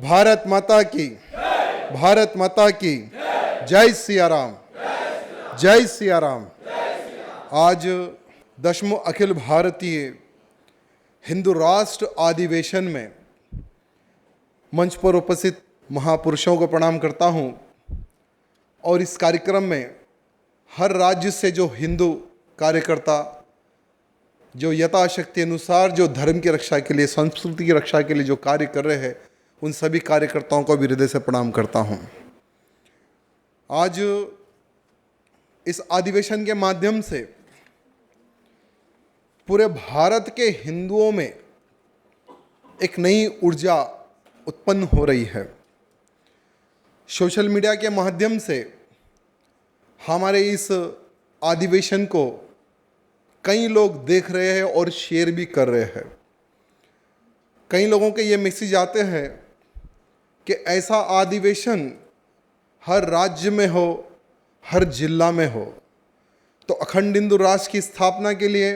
भारत माता की, भारत माता की जय सिया राम, जय सिया राम। आज 10वें अखिल भारतीय हिंदू राष्ट्र अधिवेशन में मंच पर उपस्थित महापुरुषों को प्रणाम करता हूं और इस कार्यक्रम में हर राज्य से जो हिंदू कार्यकर्ता जो यथाशक्ति अनुसार जो धर्म की रक्षा के लिए, संस्कृति की रक्षा के लिए जो कार्य कर रहे हैं, उन सभी कार्यकर्ताओं को भी हृदय से प्रणाम करता हूं। आज इस अधिवेशन के माध्यम से पूरे भारत के हिंदुओं में एक नई ऊर्जा उत्पन्न हो रही है। सोशल मीडिया के माध्यम से हमारे इस अधिवेशन को कई लोग देख रहे हैं और शेयर भी कर रहे हैं। कई लोगों के ये मैसेज आते हैं कि ऐसा अधिवेशन हर राज्य में हो, हर जिला में हो, तो अखंड हिंदू राष्ट्र की स्थापना के लिए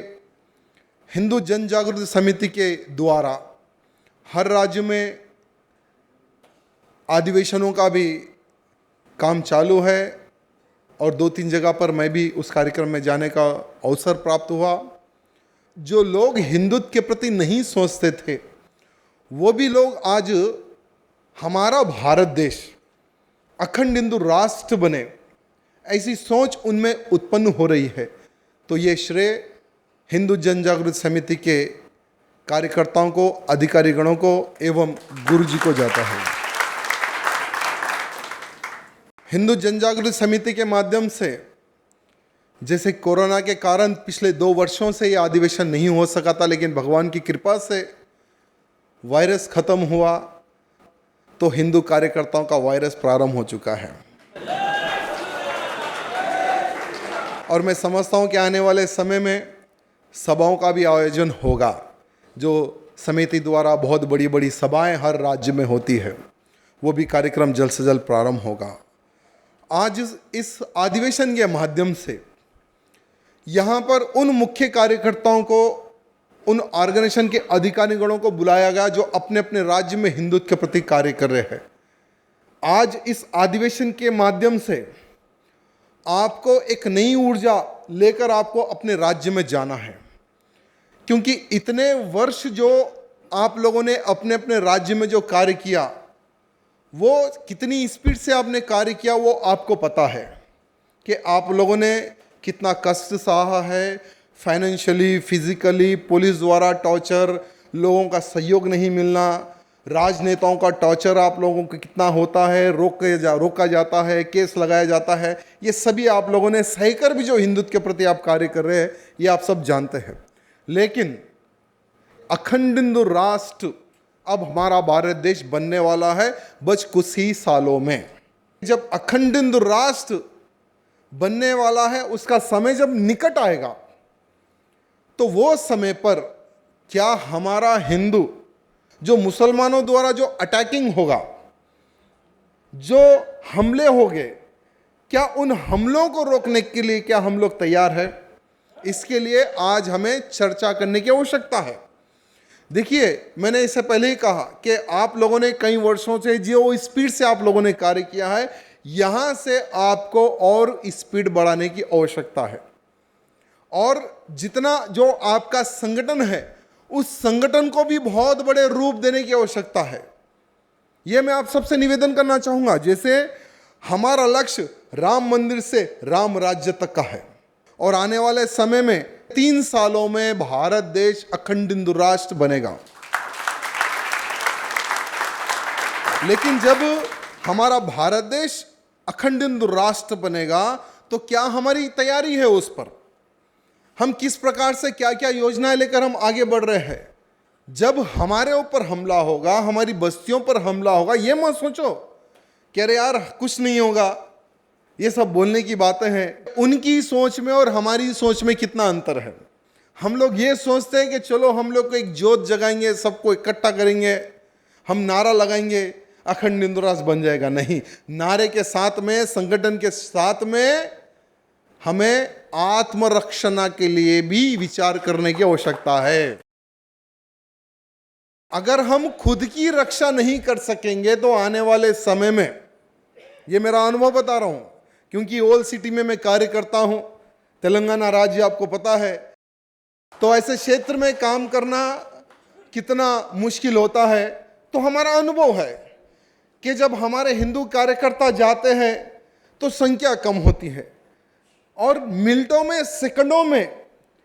हिंदू जन जागृति समिति के द्वारा हर राज्य में अधिवेशनों का भी काम चालू है और 2-3 जगह पर मैं भी उस कार्यक्रम में जाने का अवसर प्राप्त हुआ। जो लोग हिंदुत्व के प्रति नहीं सोचते थे, वो भी लोग आज हमारा भारत देश अखंड हिंदू राष्ट्र बने, ऐसी सोच उनमें उत्पन्न हो रही है। तो ये श्रेय हिंदू जन जागृति समिति के कार्यकर्ताओं को, अधिकारीगणों को एवं गुरु जी को जाता है। हिंदू जन जागृति समिति के माध्यम से जैसे कोरोना के कारण पिछले 2 वर्षों से ये अधिवेशन नहीं हो सका था, लेकिन भगवान की कृपा से वायरस खत्म हुआ तो हिंदू कार्यकर्ताओं का वायरस प्रारंभ हो चुका है। और मैं समझता हूं कि आने वाले समय में सभाओं का भी आयोजन होगा। जो समिति द्वारा बहुत बड़ी बड़ी सभाएं हर राज्य में होती है, वो भी कार्यक्रम जल्द से जल्द प्रारंभ होगा। आज इस अधिवेशन के माध्यम से यहाँ पर उन मुख्य कार्यकर्ताओं को, उन ऑर्गेनाइजेशन के अधिकारीगणों को बुलाया गया जो अपने अपने राज्य में हिंदुत्व के प्रति कार्य कर रहे हैं। आज इस अधिवेशन के माध्यम से आपको एक नई ऊर्जा लेकर आपको अपने राज्य में जाना है, क्योंकि इतने वर्ष जो आप लोगों ने अपने अपने राज्य में जो कार्य किया, वो कितनी स्पीड से आपने कार्य किया वो आपको पता है कि आप लोगों ने कितना कष्ट सहा है, फाइनेंशियली, फिजिकली, पुलिस द्वारा टॉर्चर, लोगों का सहयोग नहीं मिलना, राजनेताओं का टॉर्चर आप लोगों को कितना होता है, रोका जाता है, केस लगाया जाता है। ये सभी आप लोगों ने सहकर भी जो हिंदुत्व के प्रति आप कार्य कर रहे हैं, ये आप सब जानते हैं। लेकिन अखंड हिंदू राष्ट्र अब हमारा भारत देश बनने वाला है बस कुछ ही सालों में। जब अखंड हिंदू राष्ट्र बनने वाला है, उसका समय जब निकट आएगा, तो वो समय पर क्या हमारा हिंदू जो मुसलमानों द्वारा जो अटैकिंग होगा, जो हमले होंगे, क्या उन हमलों को रोकने के लिए क्या हम लोग तैयार हैं? इसके लिए आज हमें चर्चा करने की आवश्यकता है। देखिए, मैंने इससे पहले ही कहा कि आप लोगों ने कई वर्षों से जो स्पीड से आप लोगों ने कार्य किया है, यहाँ से आपको और स्पीड बढ़ाने की आवश्यकता है। और जितना जो आपका संगठन है, उस संगठन को भी बहुत बड़े रूप देने की आवश्यकता है। ये मैं आप सबसे निवेदन करना चाहूँगा। जैसे हमारा लक्ष्य राम मंदिर से राम राज्य तक का है और आने वाले समय में 3 सालों में भारत देश अखंड हिंदू राष्ट्र बनेगा। लेकिन जब हमारा भारत देश अखंड हिंदू राष्ट्र बनेगा, तो क्या हमारी तैयारी है उस पर? हम किस प्रकार से क्या क्या योजनाएं लेकर हम आगे बढ़ रहे हैं? जब हमारे ऊपर हमला होगा, हमारी बस्तियों पर हमला होगा, ये मत सोचो कि अरे यार कुछ नहीं होगा, ये सब बोलने की बातें हैं। उनकी सोच में और हमारी सोच में कितना अंतर है। हम लोग ये सोचते हैं कि चलो हम लोग को एक जोत जगाएंगे, सबको इकट्ठा करेंगे, हम नारा लगाएंगे, अखंड हिंदू राष्ट्र बन जाएगा। नहीं, नारे के साथ में, संगठन के साथ में हमें आत्मरक्षण के लिए भी विचार करने की आवश्यकता है। अगर हम खुद की रक्षा नहीं कर सकेंगे तो आने वाले समय में, ये मेरा अनुभव बता रहा हूं, क्योंकि ओल्ड सिटी में मैं कार्य करता हूं, तेलंगाना राज्य आपको पता है, तो ऐसे क्षेत्र में काम करना कितना मुश्किल होता है। तो हमारा अनुभव है कि जब हमारे हिंदू कार्यकर्ता जाते हैं तो संख्या कम होती है और मिनटों में, सेकंडों में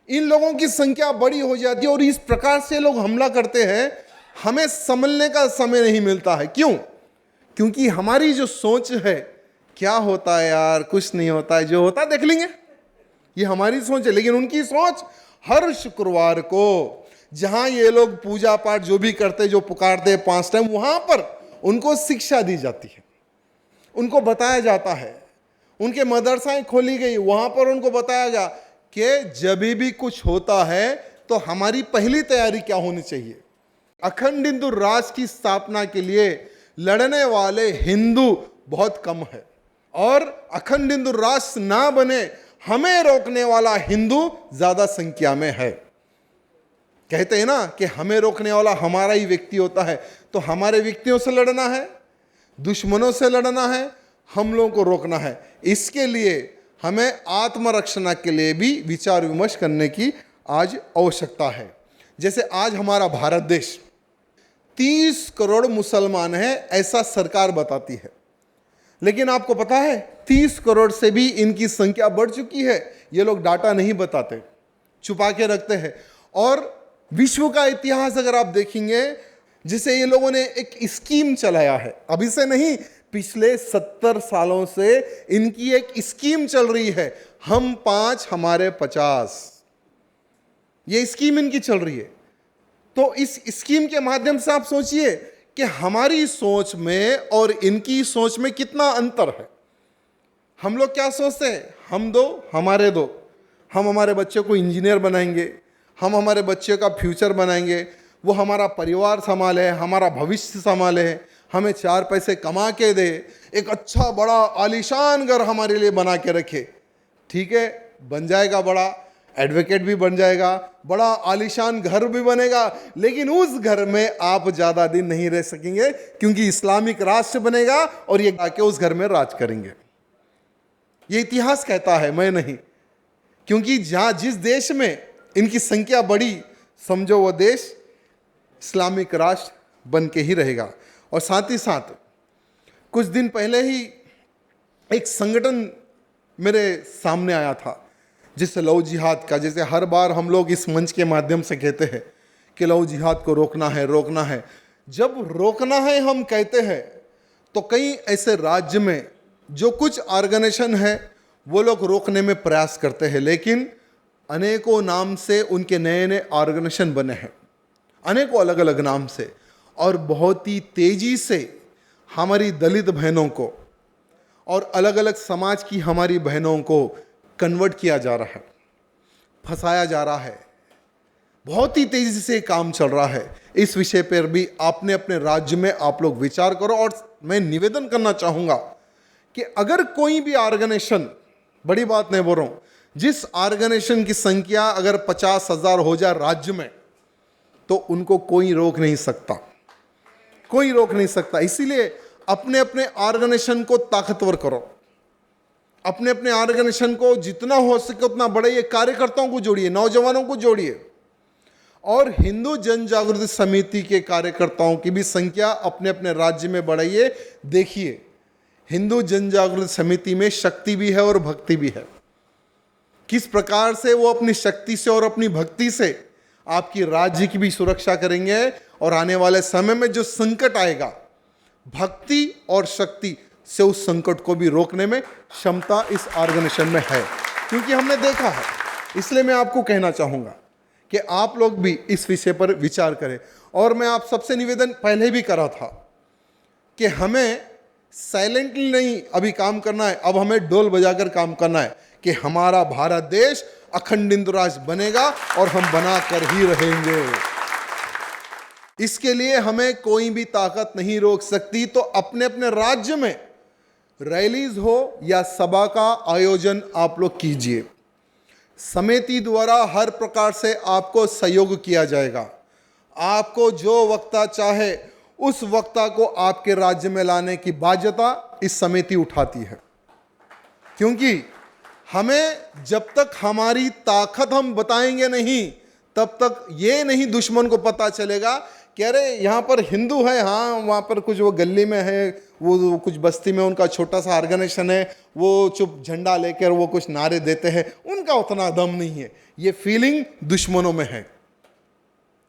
इन लोगों की संख्या बड़ी हो जाती है और इस प्रकार से लोग हमला करते हैं, हमें संभलने का समय नहीं मिलता है। क्यों? क्योंकि हमारी जो सोच है, क्या होता है यार, कुछ नहीं होता है, जो होता है देख लेंगे, ये हमारी सोच है। लेकिन उनकी सोच, हर शुक्रवार को जहां ये लोग पूजा पाठ जो भी करते, जो पुकारते 5 टाइम, वहां पर उनको शिक्षा दी जाती है, उनको बताया जाता है, उनके मदरसाएं खोली गई, वहां पर उनको बताया गया कि जब भी कुछ होता है तो हमारी पहली तैयारी क्या होनी चाहिए। अखंड हिंदू राष्ट्र की स्थापना के लिए लड़ने वाले हिंदू बहुत कम है और अखंड हिंदू राष्ट्र ना बने हमें रोकने वाला हिंदू ज्यादा संख्या में है। कहते हैं ना कि हमें रोकने वाला हमारा ही व्यक्ति होता है, तो हमारे व्यक्तियों से लड़ना है, दुश्मनों से लड़ना है, हम लोगों को रोकना है। इसके लिए हमें आत्मरक्षण के लिए भी विचार विमर्श करने की आज आवश्यकता है। जैसे आज हमारा भारत देश 30 करोड़ मुसलमान हैं, ऐसा सरकार बताती है, लेकिन आपको पता है 30 करोड़ से भी इनकी संख्या बढ़ चुकी है। ये लोग डाटा नहीं बताते, छुपा के रखते हैं। और विश्व का इतिहास अगर आप देखेंगे, जिसे ये लोगों ने एक स्कीम चलाया है, अभी से नहीं, पिछले 70 सालों से इनकी एक स्कीम चल रही है, हम 5 हमारे 50, ये स्कीम इनकी चल रही है। तो इस स्कीम के माध्यम से आप सोचिए कि हमारी सोच में और इनकी सोच में कितना अंतर है। हम लोग क्या सोचते हैं, हम दो हमारे दो, हम हमारे बच्चों को इंजीनियर बनाएंगे, हम हमारे बच्चे का फ्यूचर बनाएंगे, वो हमारा परिवार संभाले, हमारा भविष्य संभाले, हमें 4 पैसे कमा के दे, एक अच्छा बड़ा आलीशान घर हमारे लिए बना के रखे। ठीक है, बन जाएगा, बड़ा एडवोकेट भी बन जाएगा, बड़ा आलीशान घर भी बनेगा, लेकिन उस घर में आप ज़्यादा दिन नहीं रह सकेंगे, क्योंकि इस्लामिक राष्ट्र बनेगा और ये आके उस घर में राज करेंगे। ये इतिहास कहता है, मैं नहीं। क्योंकि जहाँ जिस देश में इनकी संख्या बढ़ी, समझो वो देश इस्लामिक राष्ट्र बन के ही रहेगा। और साथ ही साथ कुछ दिन पहले ही एक संगठन मेरे सामने आया था, जिससे लव जिहाद का, जैसे हर बार हम लोग इस मंच के माध्यम से कहते हैं कि लव जिहाद को रोकना है, रोकना है। जब रोकना है हम कहते हैं तो कई ऐसे राज्य में जो कुछ ऑर्गेनाइजेशन है वो लोग रोकने में प्रयास करते हैं, लेकिन अनेकों नाम से उनके नए नए ऑर्गेनाइजेशन बने हैं, अनेकों अलग अलग नाम से, और बहुत ही तेजी से हमारी दलित बहनों को और अलग अलग समाज की हमारी बहनों को कन्वर्ट किया जा रहा है, फंसाया जा रहा है। बहुत ही तेजी से काम चल रहा है। इस विषय पर भी आपने अपने राज्य में आप लोग विचार करो। और मैं निवेदन करना चाहूँगा कि अगर कोई भी ऑर्गेनाइजेशन, बड़ी बात नहीं बोल रहा हूँ, जिस ऑर्गेनाइजेशन की संख्या अगर 50,000 हो जाए राज्य में, तो उनको कोई रोक नहीं सकता, कोई रोक नहीं सकता। इसीलिए अपने अपने ऑर्गेनाइजेशन को ताकतवर करो, अपने अपने ऑर्गेनाइजेशन को जितना हो सके उतना बढ़ाइए, कार्यकर्ताओं को जोड़िए, नौजवानों को जोड़िए, और हिंदू जन जागृति समिति के कार्यकर्ताओं की भी संख्या अपने अपने राज्य में बढ़ाइए। देखिए, हिंदू जन जागृति समिति में शक्ति भी है और भक्ति भी है। किस प्रकार से वो अपनी शक्ति से और अपनी भक्ति से आपकी राज्य की भी सुरक्षा करेंगे, और आने वाले समय में जो संकट आएगा, भक्ति और शक्ति से उस संकट को भी रोकने में क्षमता इस ऑर्गेनाइजेशन में है, क्योंकि हमने देखा है। इसलिए मैं आपको कहना चाहूँगा कि आप लोग भी इस विषय पर विचार करें। और मैं आप सबसे निवेदन पहले भी करा था कि हमें साइलेंटली नहीं अभी काम करना है, अब हमें ढोल बजाकर काम करना है कि हमारा भारत देश अखंड हिंदू राष्ट्र बनेगा और हम बना कर ही रहेंगे। इसके लिए हमें कोई भी ताकत नहीं रोक सकती। तो अपने अपने राज्य में रैलीज हो या सभा का आयोजन आप लोग कीजिए, समिति द्वारा हर प्रकार से आपको सहयोग किया जाएगा। आपको जो वक्ता चाहे उस वक्ता को आपके राज्य में लाने की बाध्यता इस समिति उठाती है। क्योंकि हमें जब तक हमारी ताकत हम बताएंगे नहीं, तब तक ये नहीं दुश्मन को पता चलेगा कि अरे यहाँ पर हिंदू है, हाँ वहाँ पर कुछ वो गली में है, वो कुछ बस्ती में उनका छोटा सा ऑर्गेनाइजेशन है, वो चुप झंडा लेकर वो कुछ नारे देते हैं, उनका उतना दम नहीं है। ये फीलिंग दुश्मनों में है,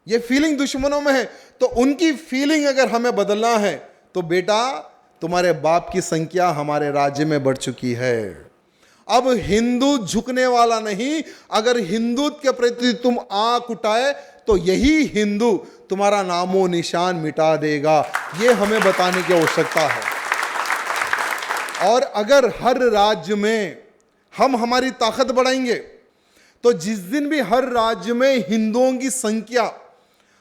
ये फीलिंग दुश्मनों में है। तो उनकी फीलिंग अगर हमें बदलना है तो बेटा तुम्हारे बाप की संख्या हमारे राज्य में बढ़ चुकी है। अब हिंदू झुकने वाला नहीं, अगर हिंदुत्व के प्रति तुम आंख उठाए तो यही हिंदू तुम्हारा नामो निशान मिटा देगा। ये हमें बताने की आवश्यकता है। और अगर हर राज्य में हम हमारी ताकत बढ़ाएंगे तो जिस दिन भी हर राज्य में हिंदुओं की संख्या,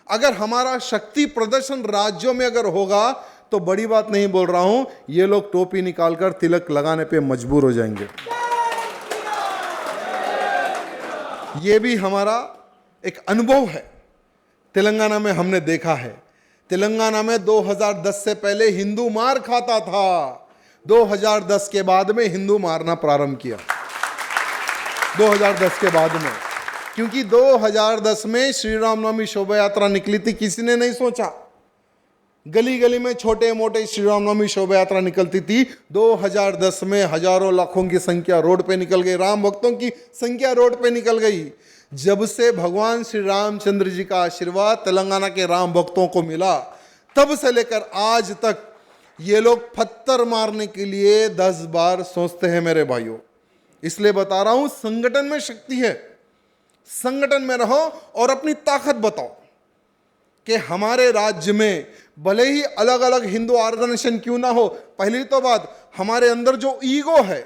अगर हमारा शक्ति प्रदर्शन राज्यों में अगर होगा, तो बड़ी बात नहीं बोल रहा हूं, ये लोग टोपी निकालकर तिलक लगाने पे मजबूर हो जाएंगे। ये भी हमारा एक अनुभव है, तेलंगाना में हमने देखा है। तेलंगाना में 2010 से पहले हिंदू मार खाता था, 2010 के बाद में हिंदू मारना प्रारंभ किया। 2010 के बाद में, क्योंकि 2010 में श्री रामनवमी शोभा यात्रा निकली थी, किसी ने नहीं सोचा। गली गली में छोटे मोटे श्री रामनवमी शोभा यात्रा निकलती थी। 2010 में हजारों लाखों की संख्या रोड पे निकल गई, राम भक्तों की संख्या रोड पे निकल गई। जब से भगवान श्री रामचंद्र जी का आशीर्वाद तेलंगाना के राम भक्तों को मिला, तब से लेकर आज तक ये लोग पत्थर मारने के लिए 10 बार सोचते हैं मेरे भाइयों। इसलिए बता रहा हूं, संगठन में शक्ति है, संगठन में रहो और अपनी ताकत बताओ कि हमारे राज्य में भले ही अलग अलग हिंदू ऑर्गेनाइजेशन क्यों ना हो, पहली तो बात हमारे अंदर जो ईगो है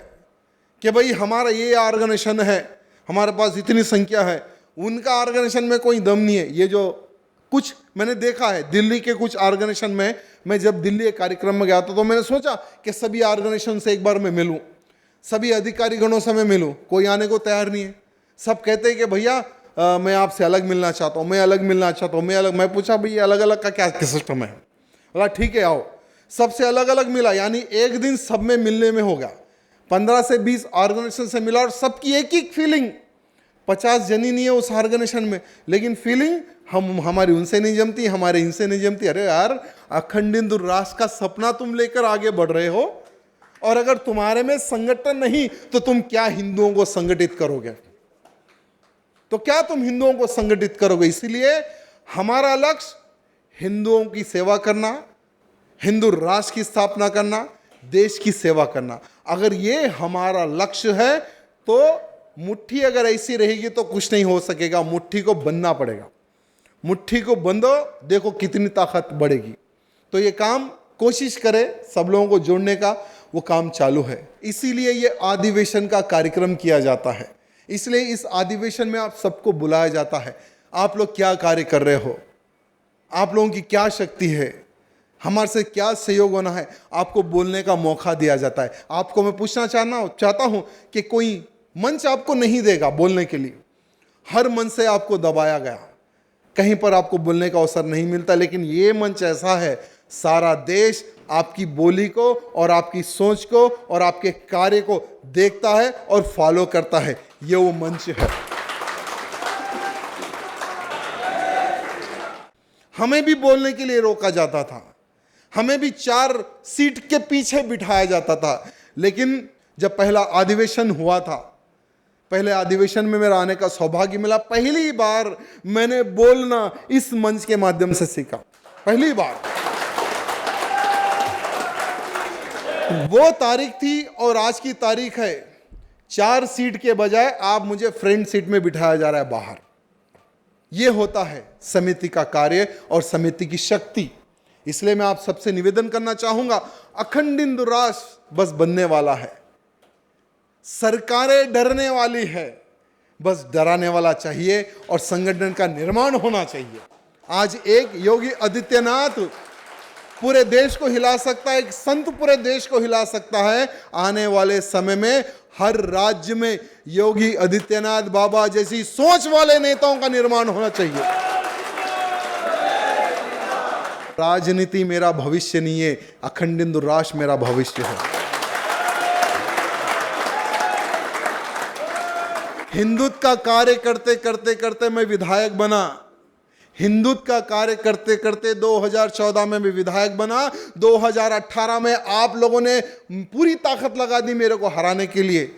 कि भाई हमारा ये ऑर्गेनाइजेशन है, हमारे पास इतनी संख्या है, उनका ऑर्गेनाइजेशन में कोई दम नहीं है। ये जो कुछ मैंने देखा है दिल्ली के कुछ ऑर्गेनाइजेशन में, मैं जब दिल्ली एक कार्यक्रम में गया था तो मैंने सोचा कि सभी ऑर्गेनाइजेशन से एक बार मैं मिलूं, सभी अधिकारी गणों से मैं मिलूं, कोई आने को तैयार नहीं है। सब कहते हैं कि भैया मैं आपसे अलग मिलना चाहता हूँ, मैं अलग मिलना चाहता हूँ, मैं अलग। मैं पूछा भाई अलग अलग का क्या सिस्टम है? बोला ठीक है आओ। सबसे अलग अलग मिला, यानी एक दिन सब में मिलने में होगा। 15 से 20 ऑर्गेनाइजेशन से मिला और सबकी एक ही फीलिंग, 50 जनी नहीं है उस ऑर्गेनाइजेशन में, लेकिन फीलिंग हमारी उनसे नहीं जमती, हमारे इनसे नहीं जमती। अरे यार, अखंड हिंदू राष्ट्र का सपना तुम लेकर आगे बढ़ रहे हो, और अगर तुम्हारे में संगठन नहीं तो तुम क्या हिंदुओं को संगठित करोगे? तो क्या तुम हिंदुओं को संगठित करोगे? इसलिए हमारा लक्ष्य हिंदुओं की सेवा करना, हिंदू राष्ट्र की स्थापना करना, देश की सेवा करना। अगर ये हमारा लक्ष्य है तो मुट्ठी अगर ऐसी रहेगी तो कुछ नहीं हो सकेगा। मुट्ठी को बंधना पड़ेगा, मुट्ठी को बंधो, देखो कितनी ताकत बढ़ेगी। तो ये काम कोशिश करें सब लोगों को जोड़ने का, वो काम चालू है। इसीलिए ये अधिवेशन का कार्यक्रम किया जाता है, इसलिए इस अधिवेशन में आप सबको बुलाया जाता है। आप लोग क्या कार्य कर रहे हो, आप लोगों की क्या शक्ति है, हमारे से क्या सहयोग होना है, आपको बोलने का मौका दिया जाता है। आपको मैं पूछना चाहता हूं कि कोई मंच आपको नहीं देगा बोलने के लिए, हर मंच से आपको दबाया गया, कहीं पर आपको बोलने का अवसर नहीं मिलता। लेकिन ये मंच ऐसा है, सारा देश आपकी बोली को और आपकी सोच को और आपके कार्य को देखता है और फॉलो करता है। ये वो मंच है। हमें भी बोलने के लिए रोका जाता था, हमें भी 4 सीट के पीछे बिठाया जाता था। लेकिन जब पहला अधिवेशन हुआ था, पहले अधिवेशन में मेरा आने का सौभाग्य मिला। पहली बार मैंने बोलना इस मंच के माध्यम से सीखा, पहली बार। वो तारीख थी और आज की तारीख है, 4 सीट के बजाय आप मुझे फ्रंट सीट में बिठाया जा रहा है बाहर। ये होता है समिति का कार्य और समिति की शक्ति। इसलिए मैं आप सबसे निवेदन करना चाहूंगा, अखंड हिंदू राष्ट्र बस बनने वाला है, सरकारें डरने वाली है, बस डराने वाला चाहिए और संगठन का निर्माण होना चाहिए। आज एक योगी आदित्यनाथ पूरे देश को हिला सकता है, एक संत पूरे देश को हिला सकता है। आने वाले समय में हर राज्य में योगी आदित्यनाथ बाबा जैसी सोच वाले नेताओं का निर्माण होना चाहिए। राजनीति मेरा भविष्य नहीं है, अखंड हिंदू राष्ट्र मेरा भविष्य है। हिंदुत्व का कार्य करते करते करते मैं विधायक बना। हिंदुत्व का कार्य करते करते 2014 में भी विधायक बना। 2018 में आप लोगों ने पूरी ताकत लगा दी मेरे को हराने के लिए।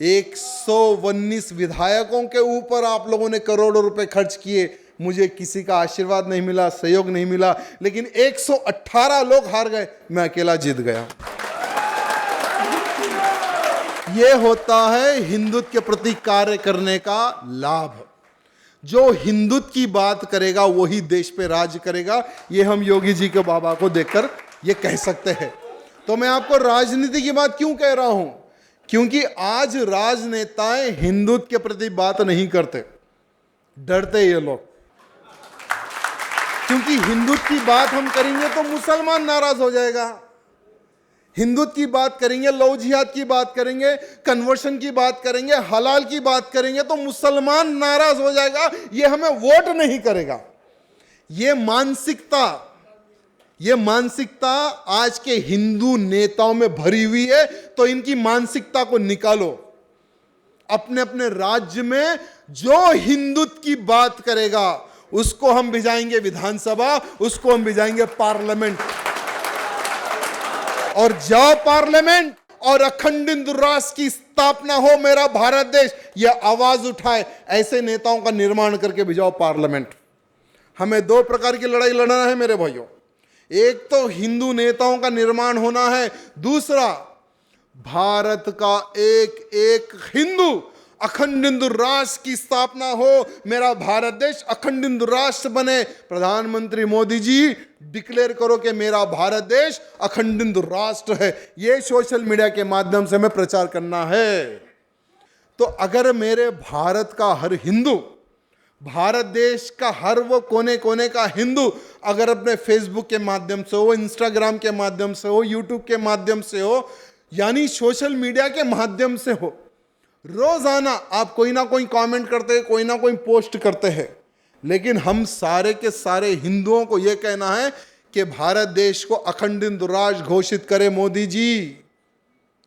119 विधायकों के ऊपर आप लोगों ने करोड़ों रुपए खर्च किए। मुझे किसी का आशीर्वाद नहीं मिला, सहयोग नहीं मिला, लेकिन 118 लोग हार गए, मैं अकेला जीत गया। यह होता है हिंदुत्व के प्रति कार्य करने का लाभ। जो हिंदुत्व की बात करेगा वही देश पे राज करेगा। ये हम योगी जी के बाबा को देखकर ये कह सकते हैं। तो मैं आपको राजनीति की बात क्यों कह रहा हूं? क्योंकि आज राजनेताएं हिंदुत्व के प्रति बात नहीं करते, डरते ये लोग। क्योंकि हिंदुत्व की बात हम करेंगे तो मुसलमान नाराज हो जाएगा। हिंदुत्व की बात करेंगे, लव जिहाद की बात करेंगे, कन्वर्शन की बात करेंगे, हलाल की बात करेंगे तो मुसलमान नाराज हो जाएगा, ये हमें वोट नहीं करेगा। ये मानसिकता आज के हिंदू नेताओं में भरी हुई है। तो इनकी मानसिकता को निकालो। अपने अपने राज्य में जो हिंदुत्व की बात करेगा उसको हम भिजाएंगे विधानसभा, उसको हम भिजाएंगे पार्लियामेंट। और जब पार्लियामेंट और अखंड हिंदू राष्ट्र की स्थापना हो, मेरा भारत देश यह आवाज उठाए, ऐसे नेताओं का निर्माण करके भिजाओ पार्लियामेंट। हमें दो प्रकार की लड़ाई लड़ना है मेरे भाइयों। एक तो हिंदू नेताओं का निर्माण होना है, दूसरा भारत का एक एक हिंदू अखंड हिंदू राष्ट्र की स्थापना हो, मेरा भारत देश अखंड हिंदू राष्ट्र बने। प्रधानमंत्री मोदी जी डिक्लेयर करो कि मेरा भारत देश अखंड हिंदू राष्ट्र है। ये सोशल मीडिया के माध्यम से हमें प्रचार करना है। तो अगर मेरे भारत का हर हिंदू, भारत देश का हर वो कोने कोने का हिंदू अगर अपने फेसबुक के माध्यम से हो, इंस्टाग्राम के माध्यम से हो, यूट्यूब के माध्यम से हो, यानी सोशल मीडिया के माध्यम से हो, रोजाना आप कोई ना कोई कमेंट करते हैं, कोई ना कोई पोस्ट करते हैं, लेकिन हम सारे के सारे हिंदुओं को यह कहना है कि भारत देश को अखंड हिंदू राष्ट्र घोषित करे मोदी जी।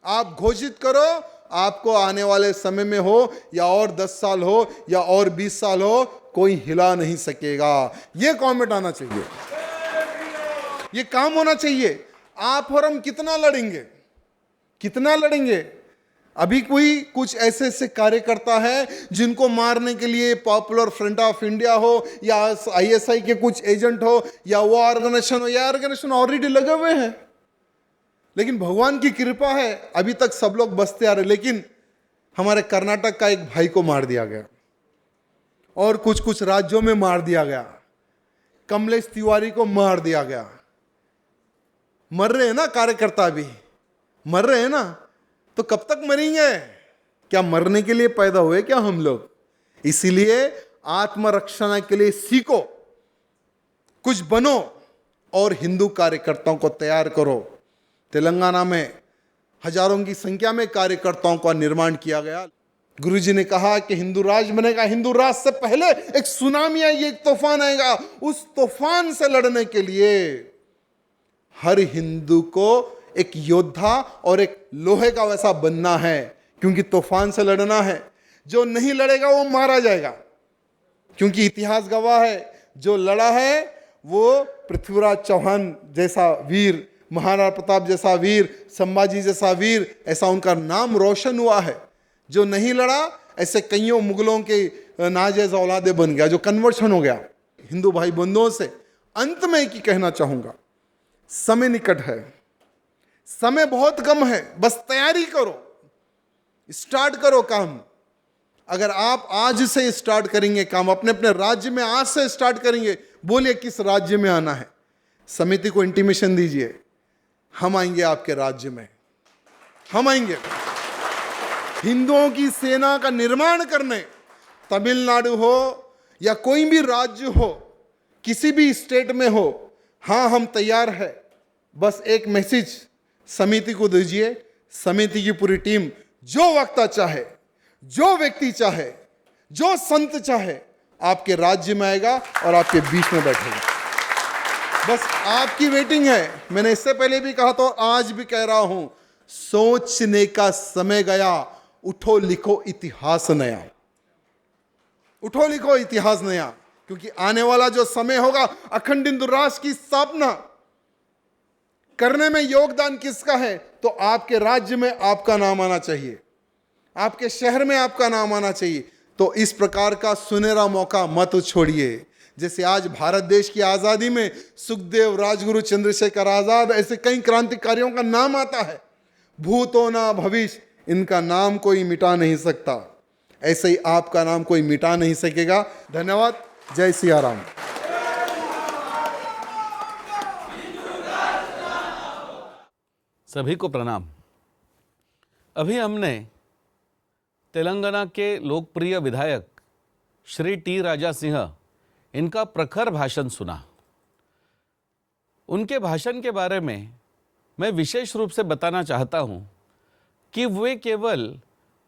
आप घोषित करो, आपको आने वाले समय में हो या और 10 साल हो या और 20 साल हो, कोई हिला नहीं सकेगा। यह कमेंट आना चाहिए, यह काम होना चाहिए। आप और हम कितना लड़ेंगे? अभी कोई कुछ ऐसे ऐसे कार्यकर्ता है जिनको मारने के लिए पॉपुलर फ्रंट ऑफ इंडिया हो या आईएसआई के कुछ एजेंट हो या वो ऑर्गेनाइजेशन हो, या ऑर्गेनाइजेशन ऑलरेडी लगे हुए हैं। लेकिन भगवान की कृपा है अभी तक सब लोग बचते आ रहे। लेकिन हमारे कर्नाटक का एक भाई को मार दिया गया और कुछ राज्यों में मार दिया गया। कमलेश तिवारी को मार दिया गया। मर रहे हैं ना कार्यकर्ता, अभी मर रहे हैं ना। तो कब तक मरेंगे? क्या मरने के लिए पैदा हुए क्या हम लोग? इसीलिए आत्मरक्षा के लिए सीखो, कुछ बनो और हिंदू कार्यकर्ताओं को तैयार करो। तेलंगाना में हजारों की संख्या में कार्यकर्ताओं का निर्माण किया गया। गुरुजी ने कहा कि हिंदू राष्ट्र बनेगा, हिंदू राष्ट्र से पहले एक सुनामी आएगी, एक तूफान आएगा। उस तूफान से लड़ने के लिए हर हिंदू को एक योद्धा और एक लोहे का वैसा बनना है, क्योंकि तूफान से लड़ना है। जो नहीं लड़ेगा वो मारा जाएगा, क्योंकि इतिहास गवाह है जो लड़ा है वो पृथ्वीराज चौहान जैसा वीर, महाराणा प्रताप जैसा वीर, संभाजी जैसा वीर, ऐसा उनका नाम रोशन हुआ है। जो नहीं लड़ा ऐसे कईयों मुगलों के नाजायज औलादे बन गया, जो कन्वर्शन हो गया। हिंदू भाई बंधुओं से अंत में एक ही कहना चाहूंगा, समय निकट है, समय बहुत कम है, बस तैयारी करो, स्टार्ट करो काम। अगर आप आज से स्टार्ट करेंगे काम, अपने अपने राज्य में आज से स्टार्ट करेंगे, बोलिए किस राज्य में आना है, समिति को इंटीमेशन दीजिए, हम आएंगे आपके राज्य में, हम आएंगे हिंदुओं की सेना का निर्माण करने। तमिलनाडु हो या कोई भी राज्य हो, किसी भी स्टेट में हो, हाँ हम तैयार है। बस एक मैसेज समिति को दीजिए, समिति की पूरी टीम जो वक्ता चाहे, जो व्यक्ति चाहे, जो संत चाहे, आपके राज्य में आएगा और आपके बीच में बैठेगा। बस आपकी वेटिंग है। मैंने इससे पहले भी कहा तो आज भी कह रहा हूं, सोचने का समय गया, उठो लिखो इतिहास नया, उठो लिखो इतिहास नया। क्योंकि आने वाला जो समय होगा, अखंड हिंदू राष्ट्र की स्थापना करने में योगदान किसका है, तो आपके राज्य में आपका नाम आना चाहिए, आपके शहर में आपका नाम आना चाहिए। तो इस प्रकार का सुनहरा मौका मत छोड़िए। जैसे आज भारत देश की आजादी में सुखदेव, राजगुरु, चंद्रशेखर आजाद, ऐसे कई क्रांतिकारियों का नाम आता है। भूत हो ना भविष्य, इनका नाम कोई मिटा नहीं सकता, ऐसे ही आपका नाम कोई मिटा नहीं सकेगा। धन्यवाद। जय सिया राम। सभी को प्रणाम। अभी हमने तेलंगाना के लोकप्रिय विधायक श्री टी राजा सिंह, इनका प्रखर भाषण सुना। उनके भाषण के बारे में मैं विशेष रूप से बताना चाहता हूं कि वे केवल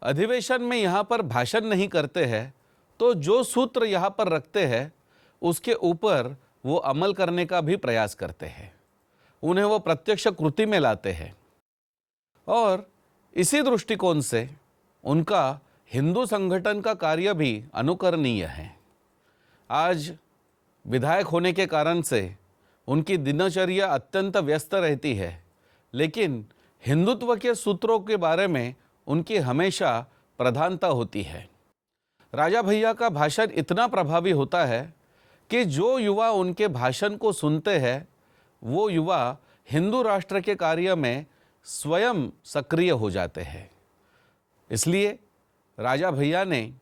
अधिवेशन में यहाँ पर भाषण नहीं करते हैं, तो जो सूत्र यहाँ पर रखते हैं उसके ऊपर वो अमल करने का भी प्रयास करते हैं, उन्हें वो प्रत्यक्ष कृति में लाते हैं। और इसी दृष्टिकोण से उनका हिंदू संगठन का कार्य भी अनुकरणीय है। आज विधायक होने के कारण से उनकी दिनचर्या अत्यंत व्यस्त रहती है, लेकिन हिंदुत्व के सूत्रों के बारे में उनकी हमेशा प्रधानता होती है। राजा भैया का भाषण इतना प्रभावी होता है कि जो युवा उनके भाषण को सुनते हैं, वो युवा हिंदू राष्ट्र के कार्य में स्वयं सक्रिय हो जाते हैं। इसलिए राजा भैया ने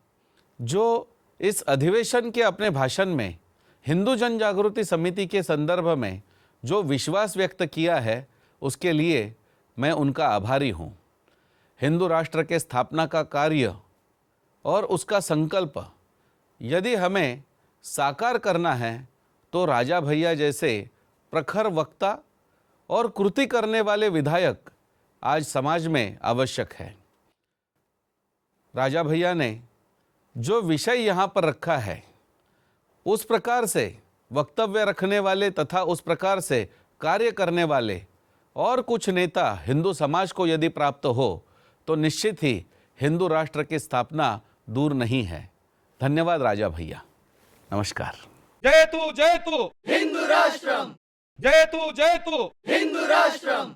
जो इस अधिवेशन के अपने भाषण में हिंदू जन जागृति समिति के संदर्भ में जो विश्वास व्यक्त किया है, उसके लिए मैं उनका आभारी हूँ। हिंदू राष्ट्र के स्थापना का कार्य और उसका संकल्प यदि हमें साकार करना है, तो राजा भैया जैसे प्रखर वक्ता और कृति करने वाले विधायक आज समाज में आवश्यक है। राजा भैया ने जो विषय यहाँ पर रखा है, उस प्रकार से वक्तव्य रखने वाले तथा उस प्रकार से कार्य करने वाले और कुछ नेता हिंदू समाज को यदि प्राप्त हो, तो निश्चित ही हिंदू राष्ट्र की स्थापना दूर नहीं है। धन्यवाद राजा भैया। नमस्कार। जय तू हिंदू राष्ट्रम, जय तू हिंदू राष्ट्रम।